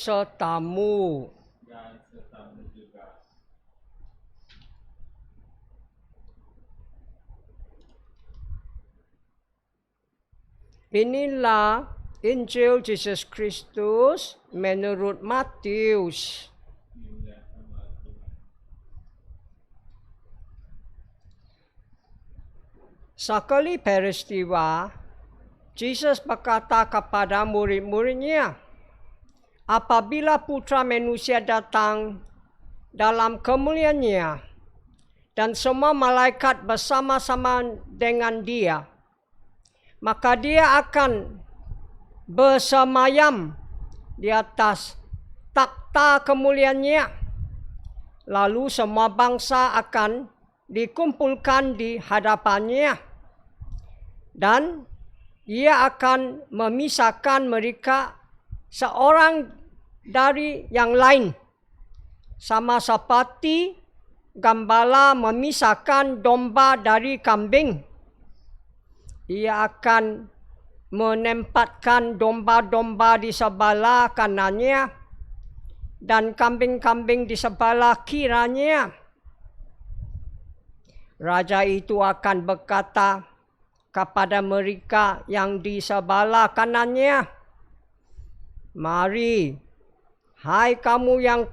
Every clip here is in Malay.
setamu. juga. Inilah Injil Yesus Kristus menurut Matius. Sekali peristiwa, Yesus berkata kepada murid-muridnya, apabila Putra Manusia datang dalam kemuliaannya dan semua malaikat bersama-sama dengan dia, maka dia akan bersemayam di atas takhta kemuliaannya. Lalu semua bangsa akan dikumpulkan di hadapannya, dan ia akan memisahkan mereka seorang dari yang lain, sama seperti gembala memisahkan domba dari kambing. Ia akan menempatkan domba-domba di sebelah kanannya dan kambing-kambing di sebelah kirinya. Raja itu akan berkata kepada mereka yang di sebelah kanannya, mari, hai kamu yang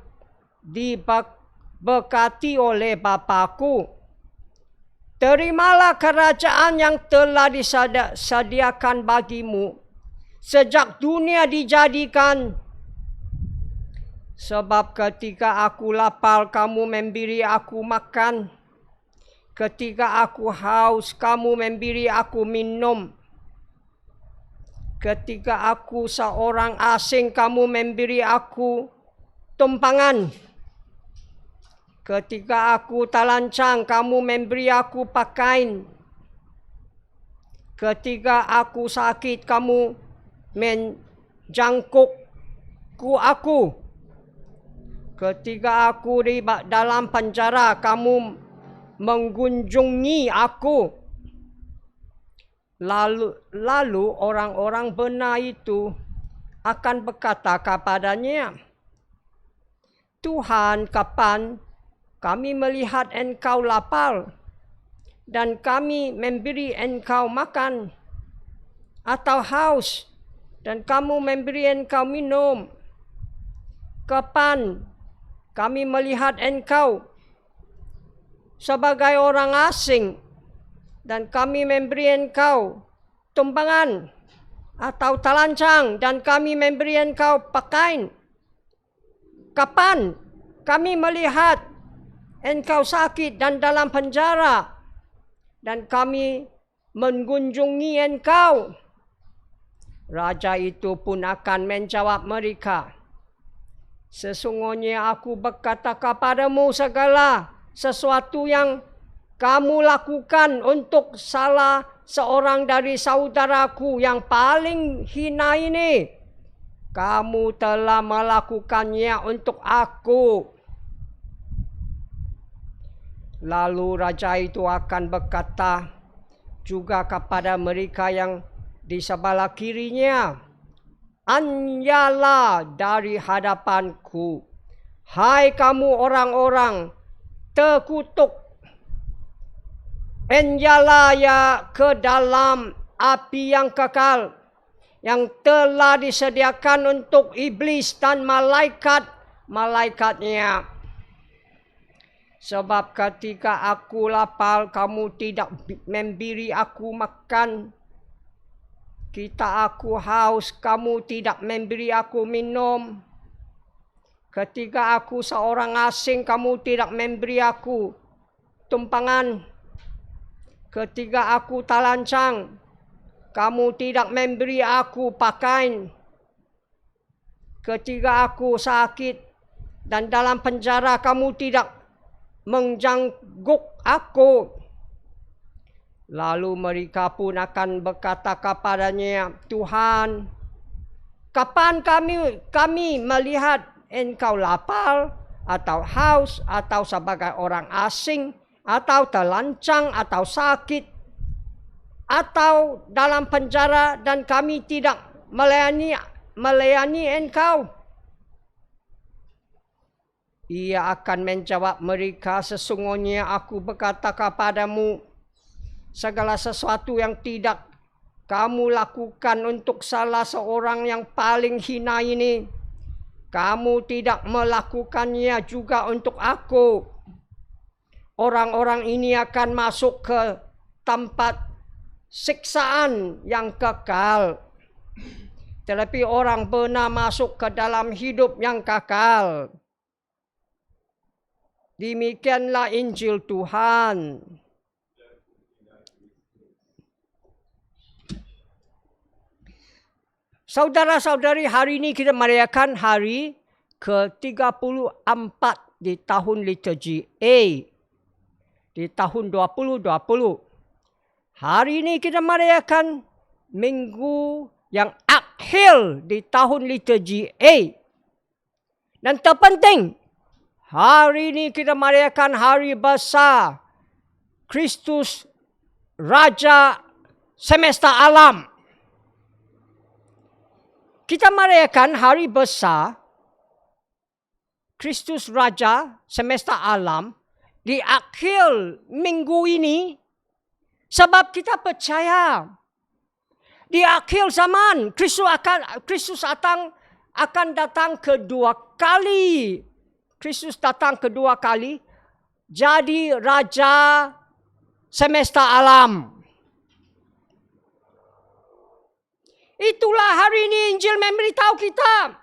diberkati oleh Bapa-Ku, terimalah kerajaan yang telah disediakan bagimu sejak dunia dijadikan. Sebab ketika aku lapar, kamu memberi aku makan. Ketika aku haus, kamu memberi aku minum. Ketika aku seorang asing, kamu memberi aku tumpangan. Ketika aku talancang, kamu memberi aku pakaian. Ketika aku sakit, kamu menjangkukku aku. Ketika aku di dalam penjara, kamu mengunjungi aku. Lalu orang-orang benar itu akan berkata kepadanya, Tuhan, kapan kami melihat engkau lapar dan kami memberi engkau makan, atau haus dan kamu memberi engkau minum? Kapan kami melihat engkau sebagai orang asing dan kami memberi engkau tumpangan, atau talancang dan kami memberi engkau pakaian? Kapan kami melihat engkau sakit dan dalam penjara dan kami mengunjungi engkau? Raja itu pun akan menjawab mereka, sesungguhnya aku berkata kepadamu, segala sesuatu yang kamu lakukan untuk salah seorang dari saudaraku yang paling hina ini, kamu telah melakukannya untuk aku. Lalu raja itu akan berkata juga kepada mereka yang di sebelah kirinya, anyalah dari hadapanku, hai kamu orang-orang terkutuk, enyalah ya ke dalam api yang kekal, yang telah disediakan untuk iblis dan malaikat-malaikatnya. Sebab ketika aku lapar, kamu tidak memberi aku makan. Ketika aku haus, kamu tidak memberi aku minum. Ketika aku seorang asing, kamu tidak memberi aku tumpangan. Ketika aku talancang, kamu tidak memberi aku pakaian. Ketika aku sakit dan dalam penjara, kamu tidak menjangkuk aku. Lalu mereka pun akan berkata kepadanya, Tuhan, kapan kami melihat engkau lapar atau haus atau sebagai orang asing atau terlancang atau sakit atau dalam penjara dan kami tidak melayani engkau? Ia akan menjawab mereka, sesungguhnya aku berkata kepadamu, segala sesuatu yang tidak kamu lakukan untuk salah seorang yang paling hina ini, kamu tidak melakukannya juga untuk aku. Orang-orang ini akan masuk ke tempat siksaan yang kekal, tetapi orang benar masuk ke dalam hidup yang kekal. Demikianlah Injil Tuhan. Saudara-saudari, hari ini kita merayakan hari ke-34 di tahun liturgi A, di tahun 2020. Hari ini kita merayakan minggu yang akhir di tahun liturgi A. Dan terpenting, hari ini kita merayakan hari besar Kristus Raja semesta alam. Kita merayakan hari besar Kristus Raja semesta alam di akhir minggu ini, sebab kita percaya di akhir zaman Kristus akan datang kedua kali. Kristus datang kedua kali jadi Raja semesta alam. Itulah hari ini Injil memberitahu kita.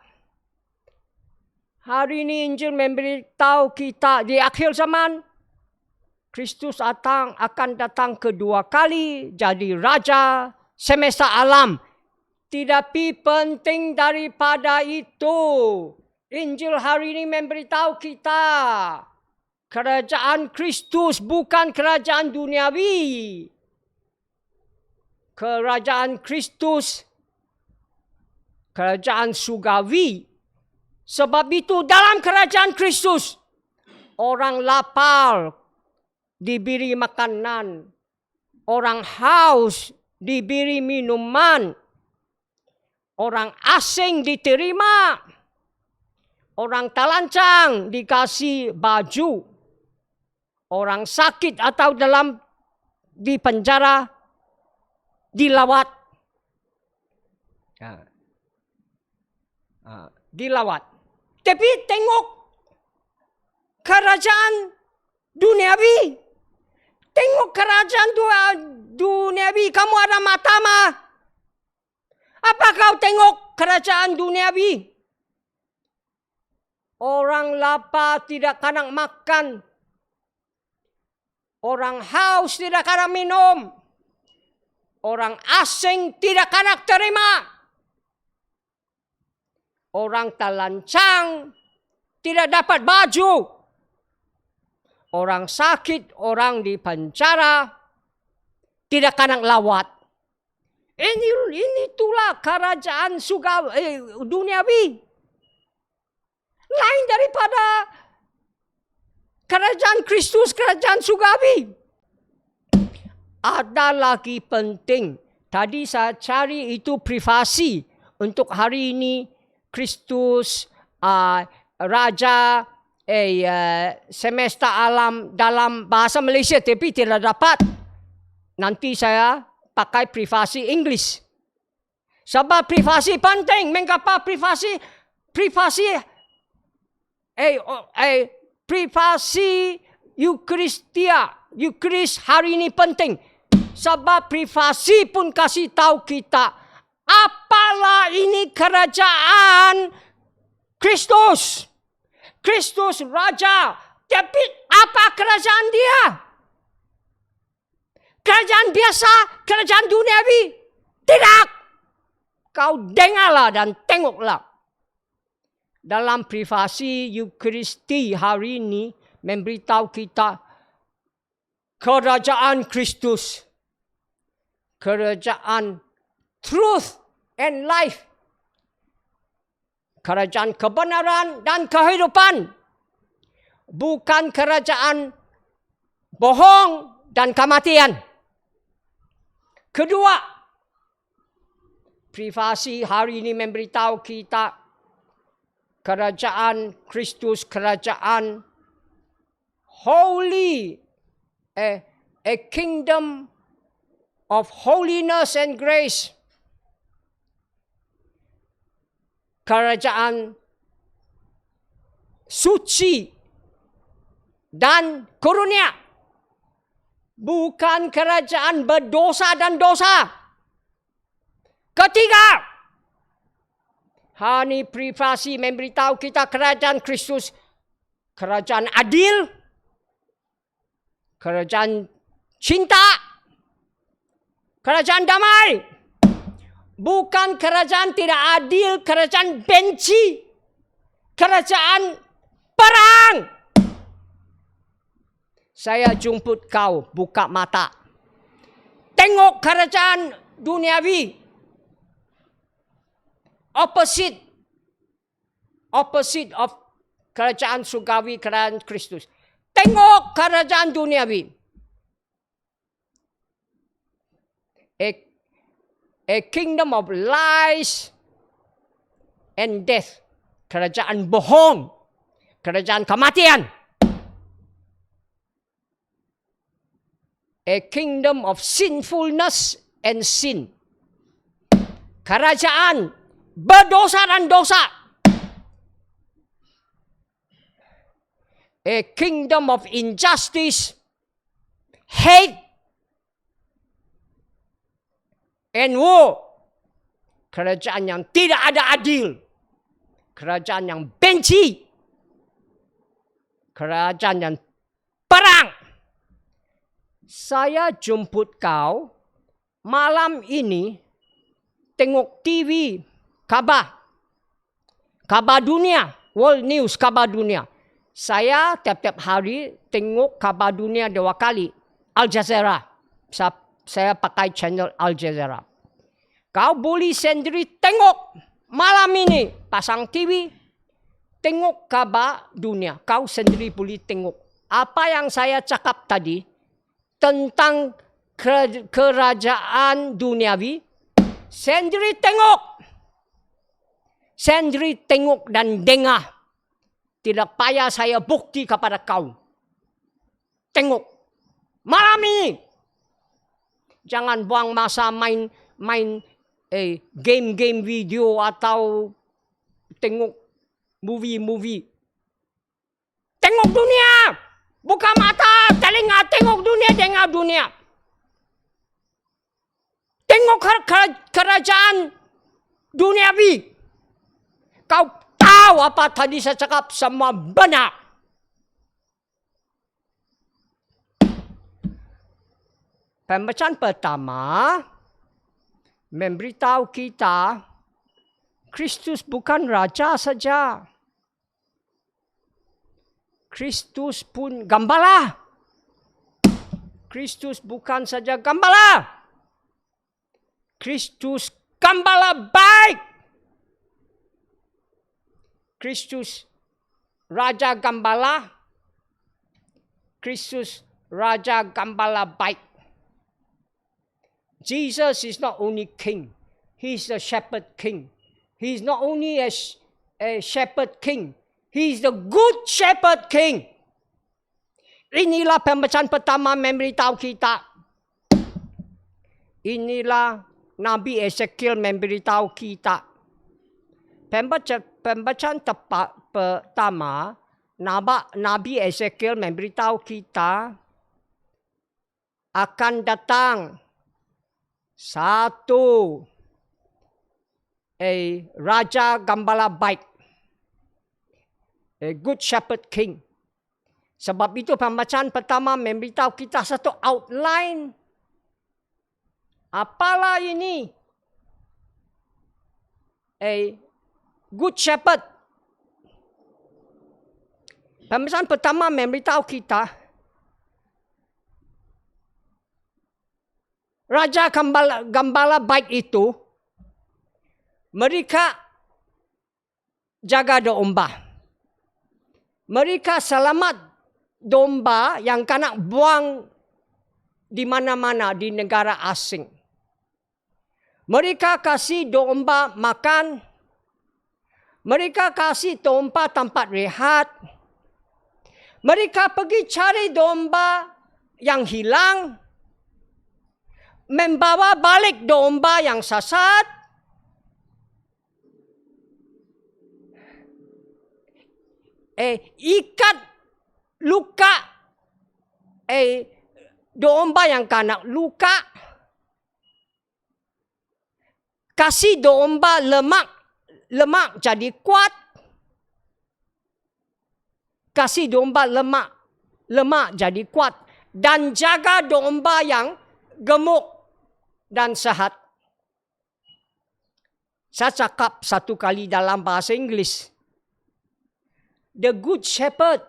Hari ini Injil memberitahu kita di akhir zaman Kristus akan datang kedua kali jadi Raja semesta alam. Tetapi penting daripada itu, Injil hari ini memberitahu kita kerajaan Kristus bukan kerajaan duniawi. Kerajaan Kristus kerajaan surgawi. Sebab itu dalam kerajaan Kristus, orang lapar diberi makanan, orang haus diberi minuman, orang asing diterima, orang talancang dikasih baju, orang sakit atau di penjara dilawat. Dilawat. Tapi tengok kerajaan duniawi. Tengok kerajaan duniawi. Kamu ada mata mah? Apa kau tengok kerajaan duniawi? Orang lapar tidak kena makan. Orang haus tidak kena minum. Orang asing tidak kena terima. Orang talancang tidak dapat baju. Orang sakit, orang di penjara tidak kena lawat. Ini itulah kerajaan duniawi. Lain daripada kerajaan Kristus, kerajaan surgawi. Ada lagi penting. Tadi saya cari itu privasi untuk hari ini. Kristus Raja semesta alam dalam bahasa Malaysia, tapi tidak dapat. Nanti saya pakai privasi English. Sebab privasi penting. Mengapa privasi Eucharistia hari ini penting. Sebab privasi pun kasih tahu kita, apalah ini kerajaan Kristus. Kristus Raja. Tapi apa kerajaan dia? Kerajaan biasa, kerajaan duniawi? Tidak. Kau dengarlah dan tengoklah. Dalam privasi Eucharisti hari ini memberitahu kita kerajaan Kristus. Kerajaan truth and life. Kerajaan kebenaran dan kehidupan. Bukan kerajaan bohong dan kematian. Kedua, privasi hari ini memberitahu kita kerajaan Kristus, kerajaan holy, a kingdom of holiness and grace. Kerajaan suci dan karunia. Bukan kerajaan berdosa dan dosa. Ketiga, Hani privasi memberitahu kita kerajaan Kristus, kerajaan adil, kerajaan cinta, kerajaan damai. Bukan kerajaan tidak adil, kerajaan benci, kerajaan perang. Saya jemput kau, buka mata. Tengok kerajaan duniawi. Opposite of kerajaan surgawi, kerajaan Kristus. Tengok kerajaan duniawi. A kingdom of lies and death. Kerajaan bohong. Kerajaan kematian. A kingdom of sinfulness and sin. Kerajaan berdosa dan dosa. A kingdom of injustice, hate, and war. Kerajaan yang tidak ada adil. Kerajaan yang benci. Kerajaan yang perang. Saya jemput kau malam ini tengok TV, kabar dunia, world news, kabar dunia. Saya tiap-tiap hari tengok kabar dunia 2 kali. Al Jazeera. Saya pakai channel Al Jazeera. Kau boleh sendiri tengok malam ini. Pasang TV. Tengok kabar dunia. Kau sendiri boleh tengok. Apa yang saya cakap tadi tentang kerajaan duniawi. Sendiri tengok. Sendiri tengok dan dengar. Tidak payah saya bukti kepada kau. Tengok. Malam ini. Jangan buang masa main game video atau tengok movie. Tengok dunia. Buka mata, telinga, tengok dunia, dengar dunia. Tengok kerajaan duniawi. Kau tahu apa tadi saya cakap, semua benar. Pembacaan pertama memberitahu kita Kristus bukan raja saja. Kristus pun gembala. Kristus bukan saja gembala. Kristus gembala baik. Kristus raja gembala. Kristus raja gembala baik. Jesus is not only king. He is the shepherd king. He is not only a shepherd king. He is the good shepherd king. Inilah pembacaan pertama memberitahu kita. Inilah Nabi Ezekiel memberitahu kita. Pembacaan pertama Nabi Ezekiel memberitahu kita akan datang satu raja gembala baik. A good shepherd king. Sebab itu pembacaan pertama memberitahu kita satu outline. Apalah ini? A good shepherd. Pembacaan pertama memberitahu kita raja gembala baik itu mereka jaga domba. Mereka selamat domba yang kena buang di mana-mana di negara asing. Mereka kasih domba makan. Mereka kasih domba tempat rehat. Mereka pergi cari domba yang hilang. Membawa balik domba yang sesat. Ikat luka. Domba yang kena luka. Kasih domba lemak jadi kuat. Kasih domba lemak jadi kuat. Dan jaga domba yang gemuk dan sehat. Saya cakap satu kali dalam bahasa Inggeris. The Good Shepherd.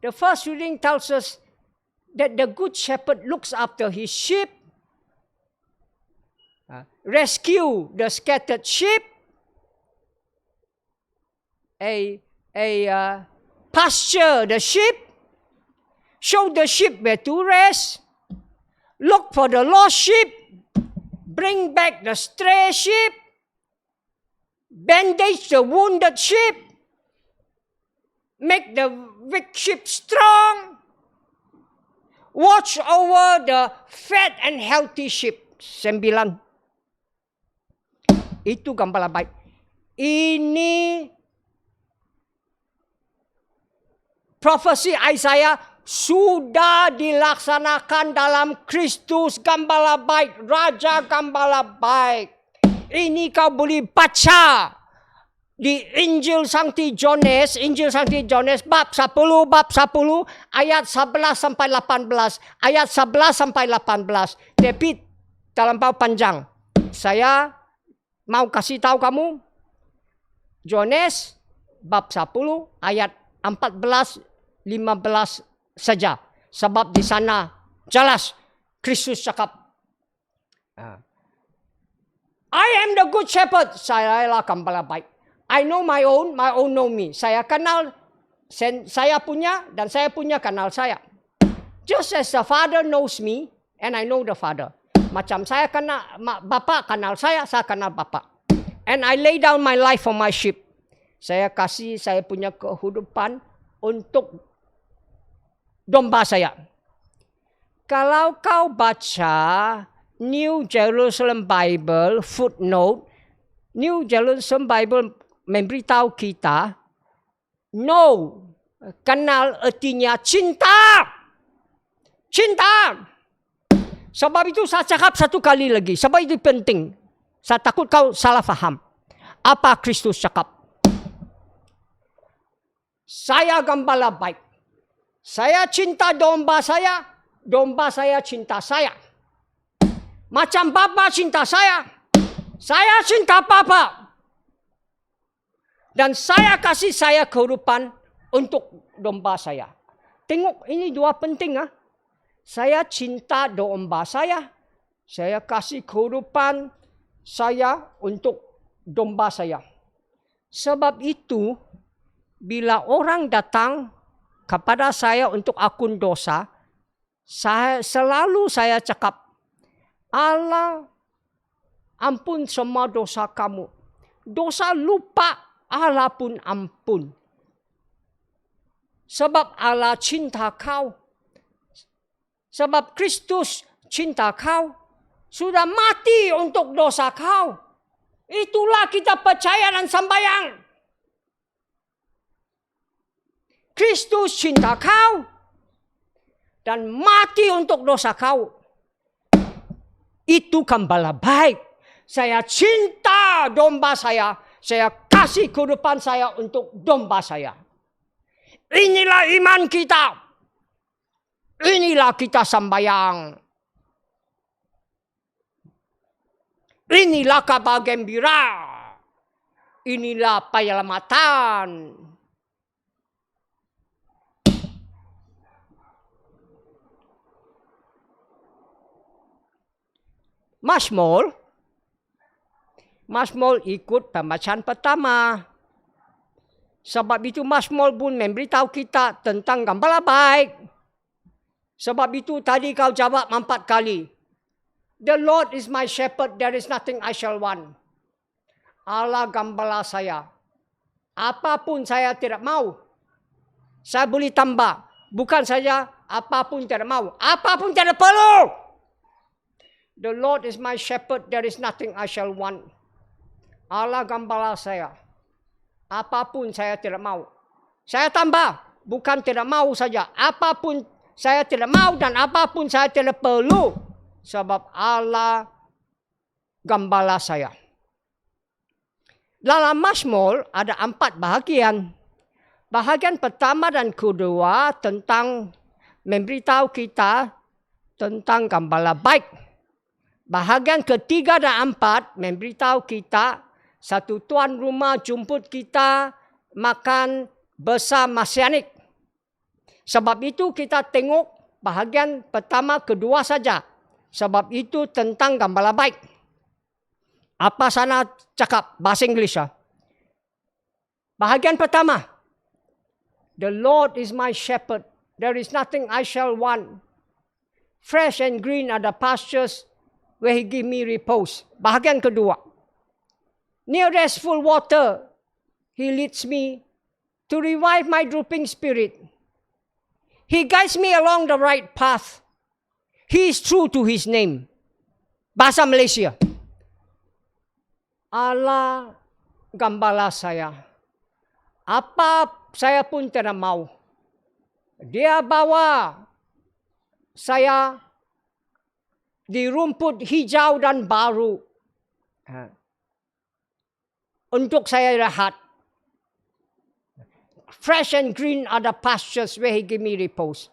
The first reading tells us that the Good Shepherd looks after his sheep. Rescue the scattered sheep. Pasture the sheep. Show the sheep where to rest. Look for the lost sheep. Bring back the stray sheep. Bandage the wounded sheep. Make the weak sheep strong. Watch over the fat and healthy sheep. 9. Itu gembala baik. Ini profesi Isaiah sudah dilaksanakan dalam Kristus gembala baik, Raja gembala baik. Ini kau boleh baca di Injil Sankti Yohanes bab 10 ayat 11 sampai 18, ayat 11 sampai 18. Tapi dalam bab panjang. Saya mau kasih tahu kamu Yohanes bab 10 ayat 14 15 saja. Sebab di sana jelas Kristus cakap, I am the good shepherd. Saya lah gembala baik. I know my own know me. Saya kenal saya punya dan saya punya kenal saya. Just as the Father knows me and I know the Father. Macam saya kenal Bapa kenal saya kenal Bapa. And I lay down my life for my sheep. Saya kasih saya punya kehidupan untuk domba saya. Kalau kau baca New Jerusalem Bible footnote, New Jerusalem Bible memberitahu kita, kenal artinya cinta. Cinta. Sebab itu saya cakap satu kali lagi, sebab itu penting. Saya takut kau salah faham. Apa Kristus cakap? Saya gembala baik. Saya cinta domba saya cinta saya. Macam Bapa cinta saya cinta Bapa. Dan saya kasih saya kehidupan untuk domba saya. Tengok ini dua penting. Saya cinta domba saya kasih kehidupan saya untuk domba saya. Sebab itu, bila orang datang kepada saya untuk akun dosa, selalu saya cakap, Allah ampun semua dosa kamu. Dosa lupa, Allah pun ampun. Sebab Allah cinta kau. Sebab Kristus cinta kau. Sudah mati untuk dosa kau. Itulah kita percaya dan sembahyang. Kristus cinta kau dan mati untuk dosa kau. Itu gembala baik. Saya cinta domba saya kasih kehidupan saya untuk domba saya. Inilah iman kita. Inilah kita sembahyang. Inilah kabar gembira. Inilah penyelamatan. Mazmur ikut pembacaan pertama. Sebab itu Mazmur pun memberitahu kita tentang gembala baik. Sebab itu tadi kau jawab 4 kali. The Lord is my shepherd, there is nothing I shall want. Allah gembala saya. apapun saya tidak mau. Saya boleh tambah. Bukan saja apapun tidak mau. Apapun tidak perlu. The Lord is my shepherd. There is nothing I shall want. Allah gembala saya. Apapun saya tidak mau. Saya tambah. Bukan tidak mau saja. Apapun saya tidak mau dan apapun saya tidak perlu. Sebab Allah gembala saya. Dalam Mazmur ada 4 bahagian. Bahagian pertama dan kedua tentang memberitahu kita tentang gembala baik. Bahagian ketiga dan 4 memberitahu kita satu tuan rumah jemput kita makan bersama Masianik. Sebab itu kita tengok bahagian pertama kedua saja. Sebab itu tentang gembala baik. Apa sana cakap bahasa Inggeris? Bahagian pertama. The Lord is my shepherd. There is nothing I shall want. Fresh and green are the pastures where He give me repose. Bahagian kedua. Near restful water, He leads me to revive my drooping spirit. He guides me along the right path. He is true to His name. Bahasa Malaysia. Allah gembala saya. Apa saya pun tidak mau. Dia bawa saya di rumput hijau dan baru. Untuk saya rehat. Fresh and green are the pastures where He give me repose.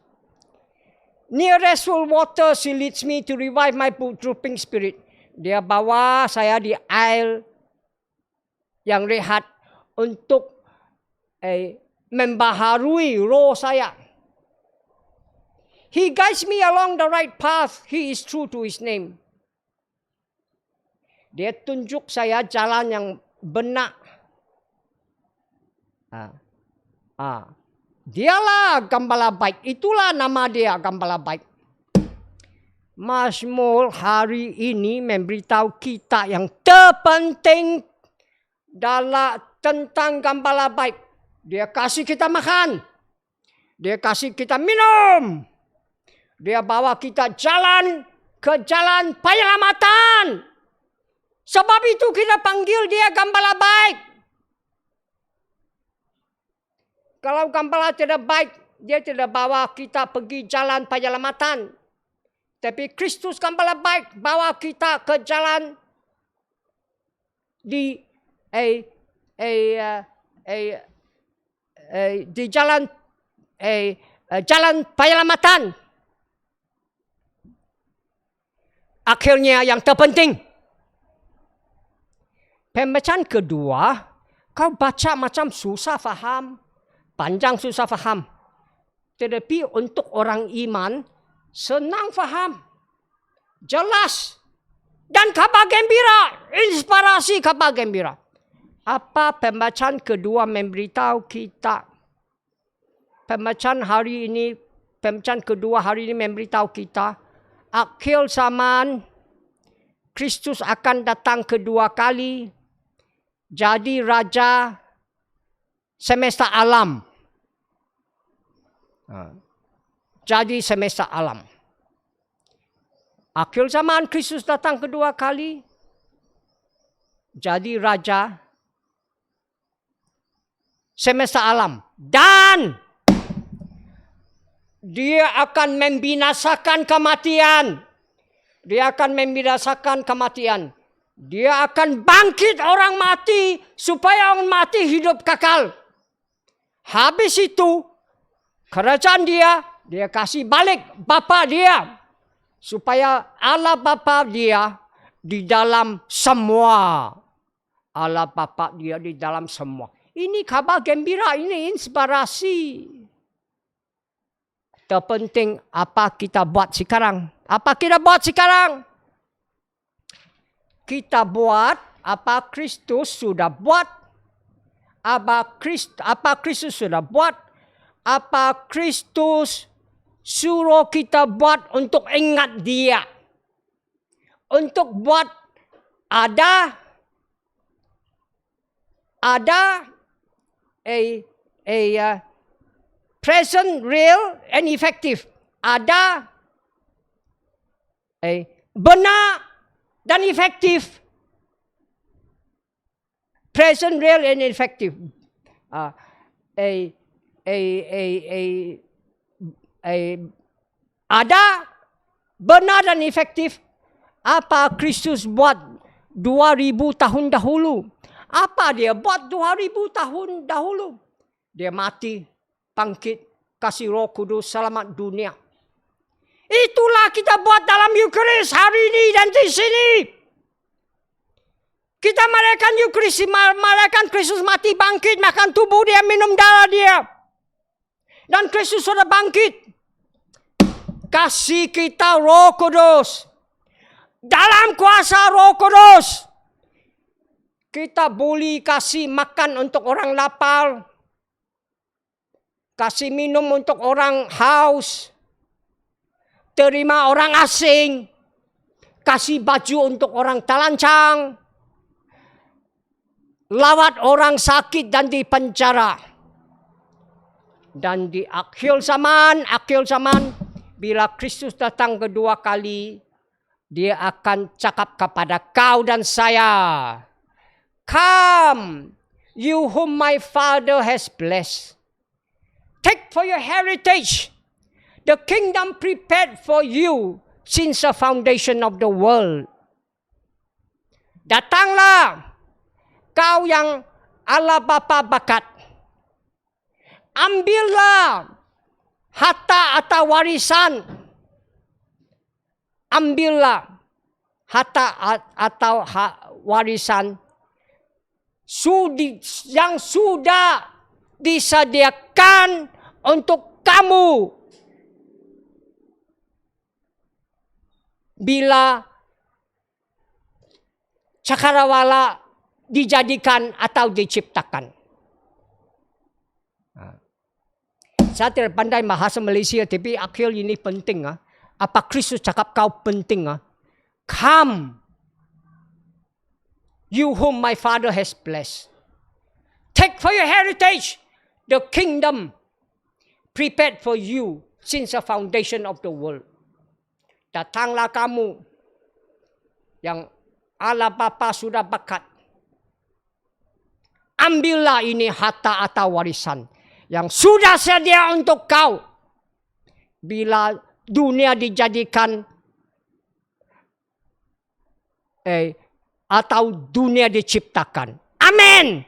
Near restful waters He leads me to revive my drooping spirit. Dia bawa saya di air yang rehat untuk membaharui roh saya. He guides me along the right path. He is true to His name. Dia tunjuk saya jalan yang benar. Dialah gembala baik. Itulah nama dia, gembala baik. Mazmur hari ini memberitahu kita yang terpenting dalam tentang gembala baik. Dia kasih kita makan. Dia kasih kita minum. Dia bawa kita jalan ke jalan penyelamatan. Sebab itu kita panggil dia gembala baik. Kalau gembala tidak baik, dia tidak bawa kita pergi jalan penyelamatan. Tapi Kristus gembala baik bawa kita ke jalan di jalan penyelamatan. Akhirnya yang terpenting, pembacaan kedua, kau baca macam susah faham, panjang susah faham. Tetapi untuk orang iman, senang faham, jelas, dan kabar gembira, inspirasi kabar gembira. Apa pembacaan kedua memberitahu kita? Pembacaan kedua hari ini memberitahu kita, akhir zaman Kristus akan datang kedua kali, jadi raja semesta alam. Jadi semesta alam. Akhir zaman Kristus datang kedua kali, jadi raja semesta alam. Dan dia akan membinasakan kematian. Dia akan membinasakan kematian. Dia akan bangkit orang mati supaya orang mati hidup kekal. Habis itu, kerajaan dia kasih balik Bapa dia. Supaya Allah Bapa dia di dalam semua. Allah Bapa dia di dalam semua. Ini kabar gembira, ini inspirasi. Terpenting apa kita buat sekarang. Apa kita buat sekarang? Kita buat apa Kristus sudah buat. Apa Kristus sudah buat. Apa Kristus suruh kita buat untuk ingat dia. Untuk buat ada present, real, and effective. Ada, benar dan efektif. Present, real, and effective. Ada, benar dan efektif. Apa Kristus buat 2000 tahun dahulu? Apa dia buat 2000 tahun dahulu? Dia mati, bangkit, kasih Roh Kudus, selamat dunia. Itulah kita buat dalam Eucharis hari ini dan di sini. Kita merayakan Eucharis, merayakan Kristus mati, bangkit, makan tubuh dia, minum darah dia. Dan Kristus sudah bangkit. Kasih kita Roh Kudus. Dalam kuasa Roh Kudus, kita boleh kasih makan untuk orang lapar. Kasih minum untuk orang haus. Terima orang asing. Kasih baju untuk orang talancang. Lawat orang sakit dan di penjara. Dan di akhir zaman, bila Kristus datang kedua kali, dia akan cakap kepada kau dan saya, "Come, you whom my Father has blessed. Take for your heritage the kingdom prepared for you since the foundation of the world." Datanglah, kau yang Allah Bapa bakat. Ambillah harta atau warisan. Ambillah harta atau warisan yang sudah disediakan untuk kamu bila cakrawala dijadikan atau diciptakan. Saya tidak pandai bahasa Malaysia, tapi akhir ini penting. Apa Kristus cakap kau penting? Come, you whom my Father has blessed. Take for your heritage the kingdom prepared for you since the foundation of the world. Datanglah kamu yang Allah Bapa sudah bakat. Ambillah ini harta atau warisan yang sudah sedia untuk kau bila dunia dijadikan atau dunia diciptakan. Amin.